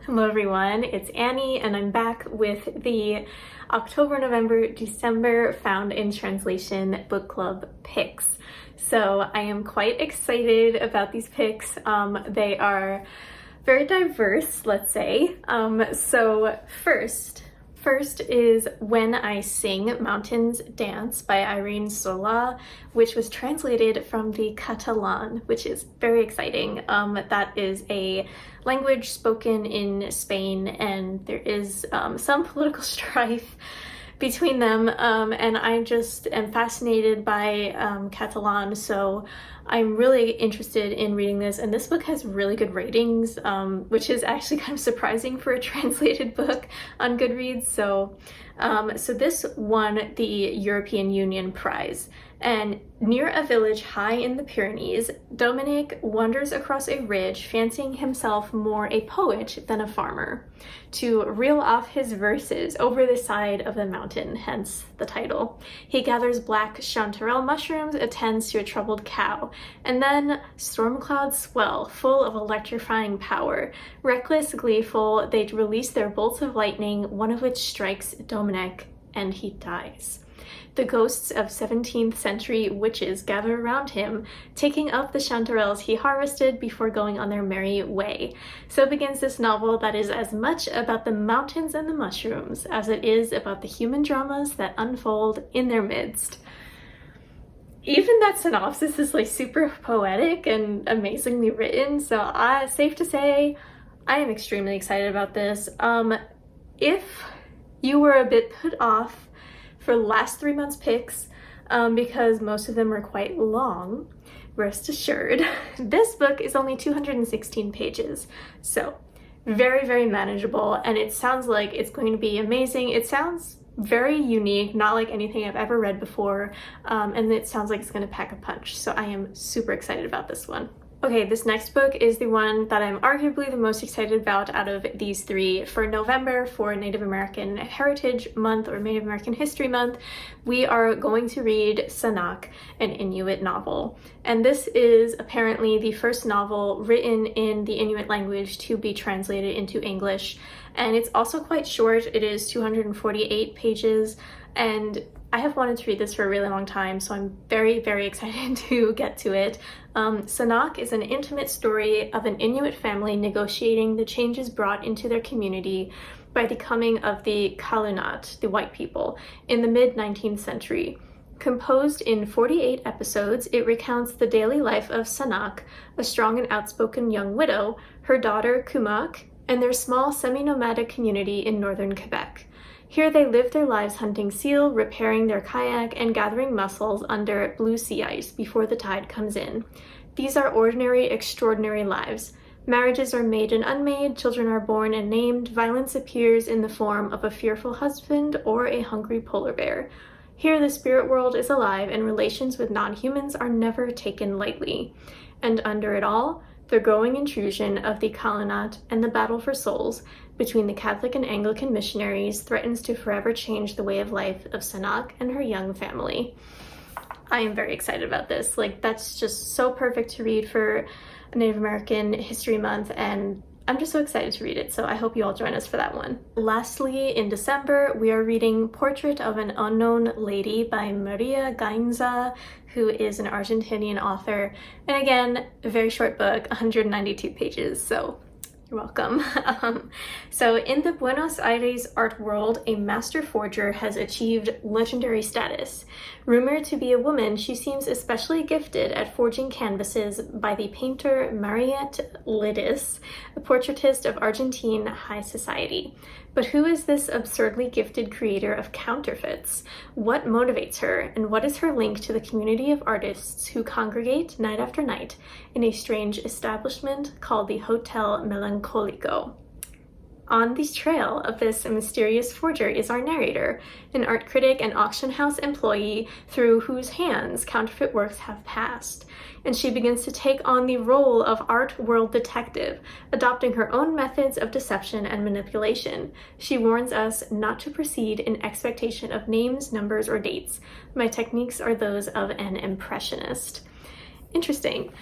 Hello everyone, it's Annie and I'm back with the October, November, December Found in Translation Book Club picks. So I am quite excited about these picks. They are very diverse, let's say. So first is When I Sing, Mountains Dance by Irene Solà, which was translated from the Catalan, which is very exciting. That is a language spoken in Spain, and there is some political strife between them, and I just am fascinated by Catalan, so I'm really interested in reading this, and this book has really good ratings, which is actually kind of surprising for a translated book on Goodreads. So this won the European Union Prize. And near a village high in the Pyrenees, Dominic wanders across a ridge, fancying himself more a poet than a farmer, to reel off his verses over the side of the mountain, hence the title. He gathers black chanterelle mushrooms, attends to a troubled cow, and then storm clouds swell, full of electrifying power. Reckless, gleeful, they release their bolts of lightning, one of which strikes Dominic, and he dies. The ghosts of 17th century witches gather around him, taking up the chanterelles he harvested before going on their merry way. So begins this novel that is as much about the mountains and the mushrooms as it is about the human dramas that unfold in their midst. Even that synopsis is like super poetic and amazingly written, so safe to say I am extremely excited about this. If you were a bit put off for last 3 months picks, because most of them are quite long, rest assured, this book is only 216 pages. So very, very manageable, and it sounds like it's going to be amazing. It sounds very unique, not like anything I've ever read before, and it sounds like it's going to pack a punch. So I am super excited about this one. Okay, this next book is the one that I'm arguably the most excited about out of these three. For November, for Native American Heritage Month or Native American History Month, we are going to read Sanak, an Inuit novel. And this is apparently the first novel written in the Inuit language to be translated into English. And it's also quite short. It is 248 pages, and I have wanted to read this for a really long time, so I'm very, very excited to get to it. Sanak is an intimate story of an Inuit family negotiating the changes brought into their community by the coming of the Kalunat, the white people, in the mid-19th century. Composed in 48 episodes, it recounts the daily life of Sanak, a strong and outspoken young widow, her daughter Kumak, and their small semi-nomadic community in northern Quebec. Here they live their lives hunting seal, repairing their kayak, and gathering mussels under blue sea ice before the tide comes in. These are ordinary, extraordinary lives. Marriages are made and unmade, children are born and named, violence appears in the form of a fearful husband or a hungry polar bear. Here the spirit world is alive and relations with non-humans are never taken lightly. And under it all, the growing intrusion of the Kalunat and the battle for souls between the Catholic and Anglican missionaries threatens to forever change the way of life of Sanak and her young family. I am very excited about this. Like, that's just so perfect to read for Native American History Month, and I'm just so excited to read it, so I hope you all join us for that one. Lastly, in December, we are reading Portrait of an Unknown Lady by Maria Gainza, who is an Argentinian author. And again, a very short book, 192 pages, so you're welcome. So in the Buenos Aires art world, a master forger has achieved legendary status. Rumored to be a woman, she seems especially gifted at forging canvases by the painter Mariette Lidis, a portraitist of Argentine high society. But who is this absurdly gifted creator of counterfeits? What motivates her, and what is her link to the community of artists who congregate night after night in a strange establishment called the Hotel Melancolico? On the trail of this mysterious forger is our narrator, an art critic and auction house employee through whose hands counterfeit works have passed. And she begins to take on the role of art world detective, adopting her own methods of deception and manipulation. She warns us not to proceed in expectation of names, numbers, or dates. My techniques are those of an impressionist. interesting.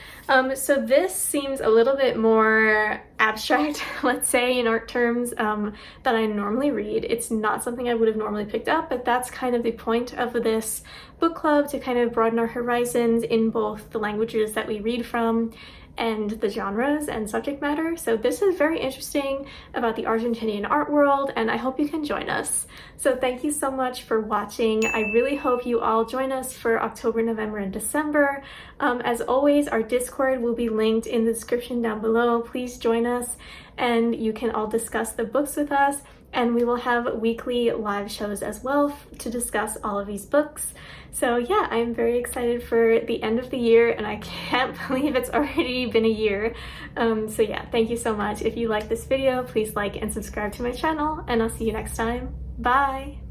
So this seems a little bit more abstract, let's say, in art terms, than I normally read. It's not something I would have normally picked up, but that's kind of the point of this book club, to kind of broaden our horizons in both the languages that we read from and the genres and subject matter. So this is very interesting about the Argentinian art world, and I hope you can join us. So thank you so much for watching. I really hope you all join us for October, November, and December. As always, our Discord will be linked in the description down below. Please join us and you can all discuss the books with us. And we will have weekly live shows as well to discuss all of these books. So yeah, I'm very excited for the end of the year, and I can't believe it's already been a year. So yeah, thank you so much. If you like this video, please like and subscribe to my channel, and I'll see you next time. Bye!